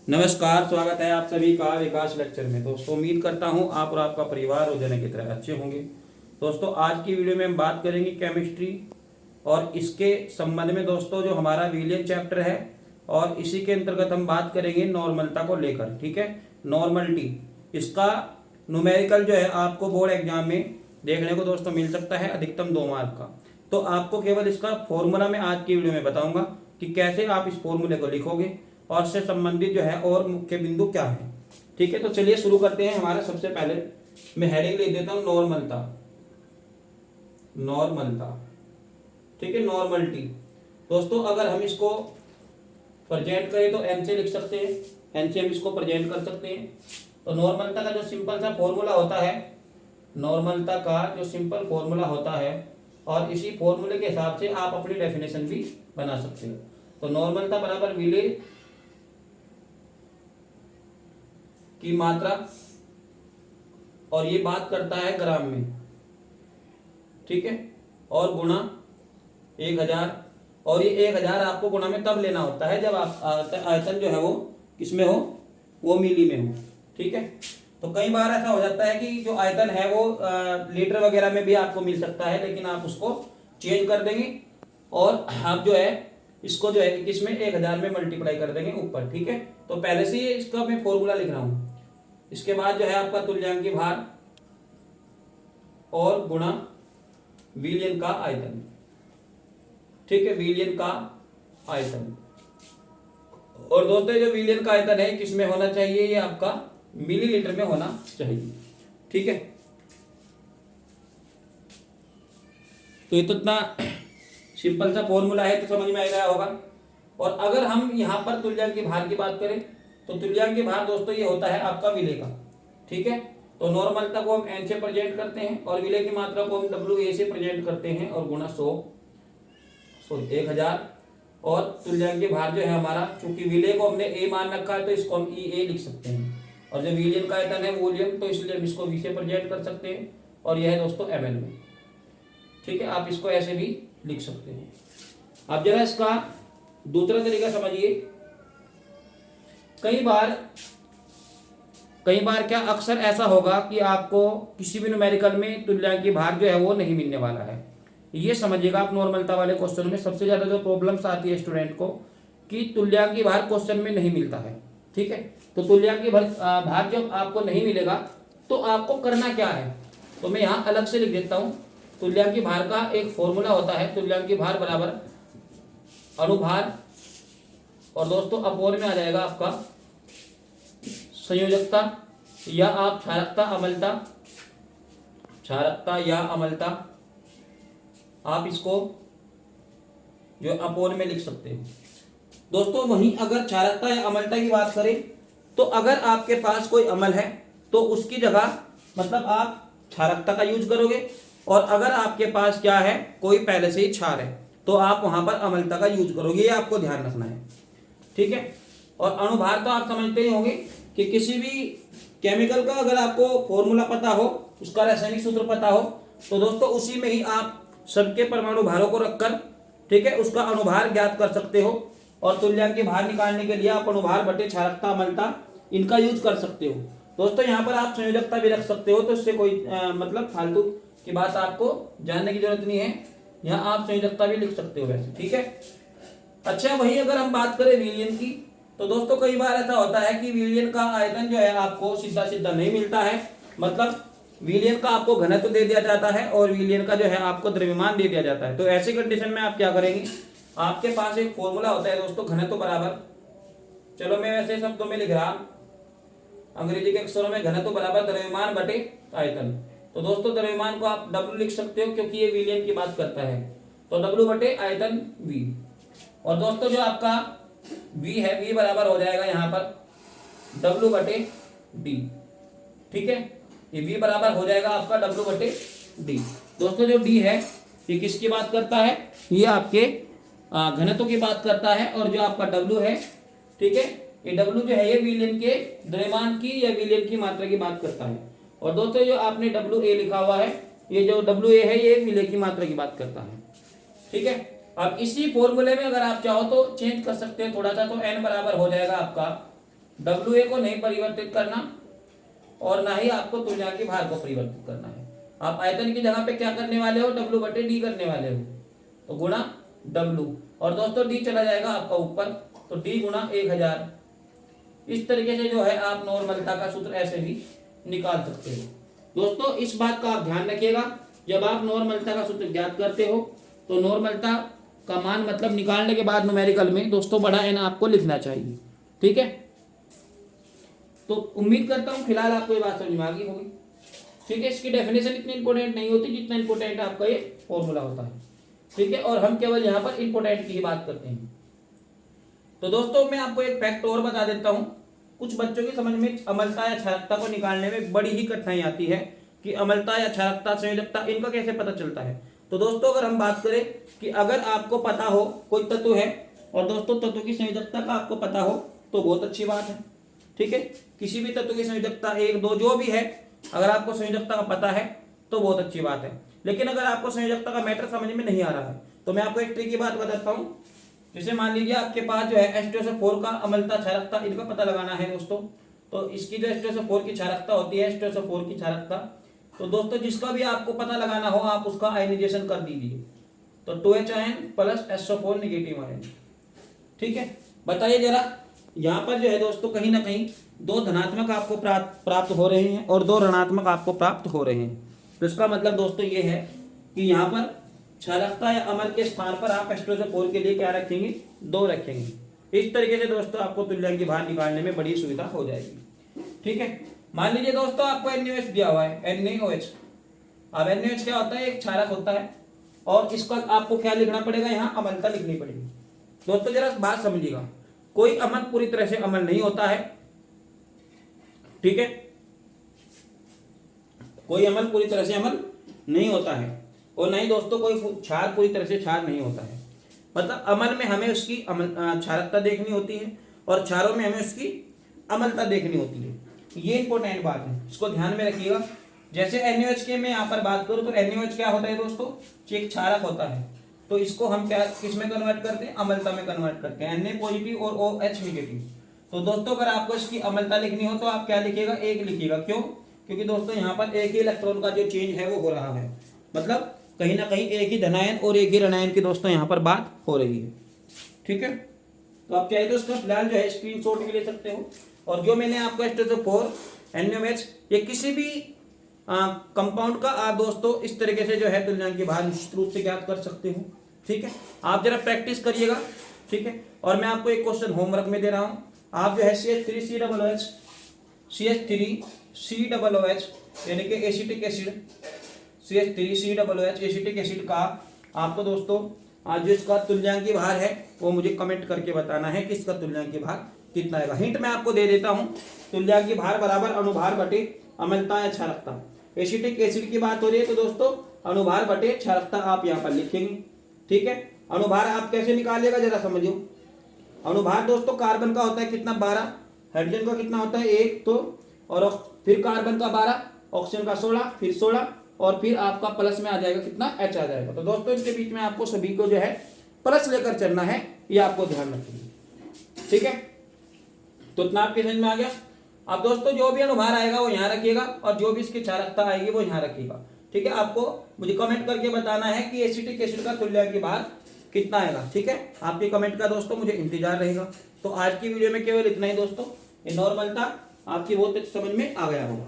नमस्कार, स्वागत है आप सभी का विकास लेक्चर में। दोस्तों उम्मीद करता हूं आप और आपका परिवार रोजाना की तरह अच्छे होंगे। दोस्तों आज की वीडियो में हम बात करेंगे केमिस्ट्री और इसके संबंध में दोस्तों जो हमारा विलियन चैप्टर है और इसी के अंतर्गत हम बात करेंगे नॉर्मलता को लेकर। ठीक है, नॉर्मलिटी इसका न्यूमेरिकल जो है आपको बोर्ड एग्जाम में देखने को दोस्तों मिल सकता है, अधिकतम 2 मार्क का। तो आपको केवल इसका फॉर्मूला मैं आज की वीडियो में बताऊंगा कि कैसे आप इस फॉर्मूले को लिखोगे और इससे संबंधित जो है और मुख्य बिंदु क्या है। ठीक है, तो चलिए शुरू करते हैं। हमारा सबसे पहले मैं हेडिंग लिख देता हूं नॉर्मलता। नॉर्मलता, ठीक है, नॉर्मलिटी। दोस्तों अगर हम इसको प्रेजेंट करें तो एन से लिख सकते हैं, एन से हम इसको प्रेजेंट कर सकते हैं। तो नॉर्मलता का जो सिंपल सा फॉर्मूला होता है, नॉर्मलता का जो सिंपल फॉर्मूला होता है और इसी फॉर्मूले के हिसाब से आप अपनी डेफिनेशन भी बना सकते हो। तो नॉर्मलता बराबर विलेय की मात्रा, और ये बात करता है ग्राम में, ठीक है, और गुणा 1000। और ये 1000 आपको गुणा में तब लेना होता है जब आप आयतन जो है वो किसमें हो, वो मिली में हो। ठीक है, तो कई बार ऐसा हो जाता है कि जो आयतन है वो लीटर वगैरह में भी आपको मिल सकता है, लेकिन आप उसको चेंज कर देंगे और आप जो है इसको जो है किसमें 1000 में मल्टीप्लाई कर देंगे ऊपर। ठीक है, तो पहले से ही इसका मैं फॉर्मूला लिख रहा हूं। इसके बाद जो है आपका तुल्यांकी भार और गुणा विलियन का आयतन। ठीक है, विलियन का आयतन। और दोस्तों जो विलियन का आयतन है किसमें होना चाहिए, ये आपका मिलीलीटर में होना चाहिए। ठीक है, तो ये तो इतना सिंपल सा फॉर्मूला है, तो समझ में आ गया होगा। और अगर हम यहां पर तुल्यांकी भार की बात करें तो तुल्यांकी भार दोस्तों ये होता है आपका विलेय का। ठीक है, तो नॉर्मलता को हम एन से प्रेजेंट करते हैं और विलेय की मात्रा को हम डब्ल्यू ए से प्रेजेंट करते हैं और गुणा 1000। और तुल्यांकी भार जो है हमारा, चूंकि विलेय को हमने ए मान रखा है तो इसको हम ई ए लिख सकते हैं। और जो विलियन का आयतन है वॉल्यूम, तो इसलिए हम इसको वी से प्रेजेंट कर सकते हैं और यह है दोस्तों एम एल में। ठीक है, आप इसको ऐसे भी लिख सकते हैं। अब जरा इसका दूसरा तरीका समझिए। कई बार क्या अक्सर ऐसा होगा कि आपको किसी भी न्यूमेरिकल में तुल्यांकी भार जो है वो नहीं मिलने वाला है। ये समझिएगा आप, नॉर्मलता वाले क्वेश्चन में सबसे ज्यादा जो प्रॉब्लम्स आती है स्टूडेंट को कि तुल्यांकी भार क्वेश्चन में नहीं मिलता है। ठीक है, तो तुल्यांकी भार जब आपको नहीं मिलेगा तो आपको करना क्या है, तो मैं यहाँ अलग से लिख देता हूँ। तुल्यांकी भार का एक फॉर्मूला होता है, तुल्यांकी भार बराबर अनुभार और दोस्तों अपोर में आ जाएगा आपका संयोजकता या आप क्षारकता अम्लता, क्षारकता या अम्लता, आप इसको जो अपोर में लिख सकते हो। दोस्तों वहीं अगर क्षारकता या अम्लता की बात करें तो अगर आपके पास कोई अम्ल है तो उसकी जगह मतलब आप क्षारकता का यूज करोगे, और अगर आपके पास क्या है, कोई पहले से ही क्षार है, तो आप वहां पर अम्लता का यूज करोगे। ये आपको ध्यान रखना है। ठीक है, और अणुभार तो आप समझते ही होंगे कि किसी भी केमिकल का अगर आपको फॉर्मूला पता हो, उसका रासायनिक सूत्र पता हो, तो दोस्तों उसी में ही आप सबके परमाणु भारों को रखकर, ठीक है, उसका अणुभार ज्ञात कर सकते हो। और तुल्यांकी भार निकालने के लिए आप अणुभार बटे क्षारकता अम्लता इनका यूज कर सकते हो। दोस्तों यहाँ पर आप संयोजकता भी रख सकते हो, तो इससे कोई मतलब फालतू की बात आपको जानने की जरूरत नहीं है। यहाँ आप संयोजकता भी लिख सकते हो वैसे। ठीक है, अच्छा वही अगर हम बात करें विलियन की, तो दोस्तों कई बार ऐसा होता है कि विलियन का आयतन जो है आपको सीधा सीधा नहीं मिलता है, मतलब विलियन का आपको घनत्व दे दिया जाता है और विलियन का जो है आपको द्रव्यमान दे दिया जाता है। तो ऐसी कंडीशन में आप क्या करेंगे, आपके पास एक फॉर्मूला होता है दोस्तों घनत्व बराबर, चलो मैं वैसे शब्दों में लिख रहा, अंग्रेजी के अक्षरों में घनत्व बराबर द्रव्यमान बटे आयतन। तो दोस्तों द्रव्यमान को आप W लिख सकते हो क्योंकि ये विलियन की बात करता है, तो W बटे आयतन V। और दोस्तों जो आपका V है, V बराबर हो जाएगा यहाँ पर W बटे D। ठीक है, ये V बराबर हो जाएगा आपका W बटे D। दोस्तों जो D है ये किसकी बात करता है, ये आपके घनत्व की बात करता है। और जो आपका W है, ठीक है, ये W जो है ये विलियन के द्रव्यमान की या विलियन की मात्रा की बात करता है। और दोस्तों जो आपने WA लिखा हुआ है, ये जो WA है ये विलेय की मात्रा की बात करता है। ठीक है, अब इसी फॉर्मूले में अगर आप चाहो तो चेंज कर सकते हैं थोड़ा सा, तो n बराबर हो जाएगा आपका WA को नहीं परिवर्तित करना और ना ही आपको तुल्यांकी भार को परिवर्तित करना है। आप आयतन की जगह पे क्या करने वाले हो, W/D करने वाले हो, तो गुणा W, और दोस्तों D चला जाएगा आपका ऊपर, तो D गुणा 1000। इस तरीके से जो है आप नॉर्मलता का सूत्र ऐसे भी निकाल सकते हो। दोस्तों इस बात का आप ध्यान रखिएगा, जब आप नॉर्मलता का सूत्र ज्ञात करते हो तो नॉर्मलता का मान मतलब निकालने के बाद न्यूमेरिकल में दोस्तों बड़ा एन आपको लिखना चाहिए। ठीक है, तो उम्मीद करता हूं फिलहाल आपको ये बात समझ में आ गई होगी। ठीक है, इसकी डेफिनेशन इतनी इंपॉर्टेंट नहीं होती जितना इंपॉर्टेंट आपका ये फॉर्मूला होता है। ठीक है, और हम केवल यहाँ पर इंपॉर्टेंट की ही बात करते हैं। तो दोस्तों मैं आपको एक फैक्ट और बता देता हूँ, कुछ बच्चों की समझ में अम्लता या क्षारकता को निकालने में बड़ी ही कठिनाई आती है कि अम्लता या क्षारकता संयोजकता इनका कैसे पता चलता है। तो दोस्तों अगर हम बात करें कि अगर आपको पता हो कोई तत्व है और दोस्तों तत्व की संयोजकता का आपको पता हो तो बहुत अच्छी बात है। ठीक है, किसी भी तत्व की संयोजकता 1, 2 जो भी है, अगर आपको संयोजकता का पता है तो बहुत अच्छी बात है। लेकिन अगर आपको संयोजकता का मैटर समझ में नहीं आ रहा है तो मैं आपको एक ट्रिक की बात बताता हूँ। जैसे मान लीजिए आपके पास जो है H2SO4 का अम्लता क्षारकता इनका पता लगाना है दोस्तों, तो इसकी जो H2SO4 की क्षारकता होती है, H2SO4 की क्षारकता, तो दोस्तों जिसका भी आपको पता लगाना हो आप उसका आयनाइजेशन कर दीजिए, तो 2H ion plus SO4 negative ion. ठीक है, बताइए जरा, यहाँ पर जो है दोस्तों कहीं ना कहीं 2 धनात्मक आपको प्राप्त हो रहे हैं और 2 ऋणात्मक आपको प्राप्त हो रहे हैं। तो इसका मतलब दोस्तों ये है कि यहाँ पर क्षारकता या अम्ल के स्थान पर आप H2SO4 के लिए क्या रखेंगे, 2 रखेंगे। इस तरीके से दोस्तों आपको तुल्यांकी भार निकालने में बड़ी सुविधा हो जाएगी। ठीक है, मान लीजिए दोस्तों आपको NaOH दिया हुआ है, NaOH। अब NaOH क्या होता है, एक क्षारक होता है और इसका आपको क्या लिखना पड़ेगा, यहाँ अम्लता लिखनी पड़ेगी। दोस्तों जरा बात समझिएगा, कोई अम्ल पूरी तरह से अम्ल नहीं होता है। ठीक है, कोई अम्ल पूरी तरह से अम्ल नहीं होता है और नहीं दोस्तों कोई क्षार पूरी तरह से क्षार नहीं होता है। मतलब अम्ल में हमें उसकी क्षारकता देखनी होती है और क्षारों में हमें उसकी अम्लता देखनी होती है। ये इंपॉर्टेंट बात है, इसको ध्यान में रखिएगा। जैसे NaOH के मैं यहाँ पर बात करूँ तो NaOH क्या होता है दोस्तों, एक क्षारक होता है, तो इसको हम क्या किस में कन्वर्ट करते हैं, अम्लता में कन्वर्ट करते हैं, Na पॉजिटिव और OH नेगेटिव। तो दोस्तों अगर आपको इसकी अम्लता लिखनी हो तो आप क्या लिखिएगा, 1 लिखिएगा। क्यों, क्योंकि दोस्तों यहाँ पर एक ही इलेक्ट्रॉन का जो चेंज है वो हो रहा है, मतलब कहीं ना कहीं एक ही धनायन और एक ही ऋणायन की दोस्तों यहाँ पर बात हो रही है। ठीक है, तो आप चाहे तो इसका फिलहाल जो है स्क्रीनशॉट भी ले सकते हो। और जो मैंने आपको H2SO4 NaOH ये किसी भी कंपाउंड का आप दोस्तों इस तरीके से जो है तुल्यांकी भार निश्चित रूप से ज्ञात कर सकते हो। ठीक है, आप जरा प्रैक्टिस करिएगा। ठीक है, और मैं आपको एक क्वेश्चन होमवर्क में दे रहा हूँ, आप जो है CH3COOH यानी कि acetic acid, CH3COOH acetic acid का आपको दोस्तों आज जो इसका तुल्यांकी भार है वो मुझे कमेंट करके बताना है कि इसका तुल्यांकी भार कितना आएगा। हिंट मैं आपको दे देता हूँ, तुल्यांकी भार बराबर अणुभार बटे अम्लता या क्षारकता। एसिटिक एसिड की बात हो रही है तो दोस्तों अणुभार बटे क्षारकता आप यहाँ पर लिखेंगे। ठीक है, अणुभार आप कैसे निकालिएगा जरा समझिए। अणुभार दोस्तों कार्बन का होता है कितना, 12, हाइड्रोजन का कितना होता है 1, तो और फिर कार्बन का 12, ऑक्सीजन का 16, फिर 16 और फिर आपका प्लस में आ जाएगा कितना, H आ जाएगा। तो दोस्तों इनके बीच में आपको सभी को जो है प्लस लेकर चलना है, ये आपको ध्यान रखिए। ठीक है, तो इतना आपके समझ में आ गया। अब दोस्तों जो भी अणुभार आएगा वो यहाँ रखिएगा और जो भी इसकी क्षारकता आएगी वो यहाँ रखिएगा। ठीक है, आपको मुझे कमेंट करके बताना है कि एसिटिक एसिड का तुल्यांकी भार कितना आएगा। ठीक है, आपके कमेंट का दोस्तों मुझे इंतजार रहेगा। तो आज की वीडियो में केवल इतना ही दोस्तों, ये नॉर्मल था, आपकी बहुत समझ में आ गया होगा।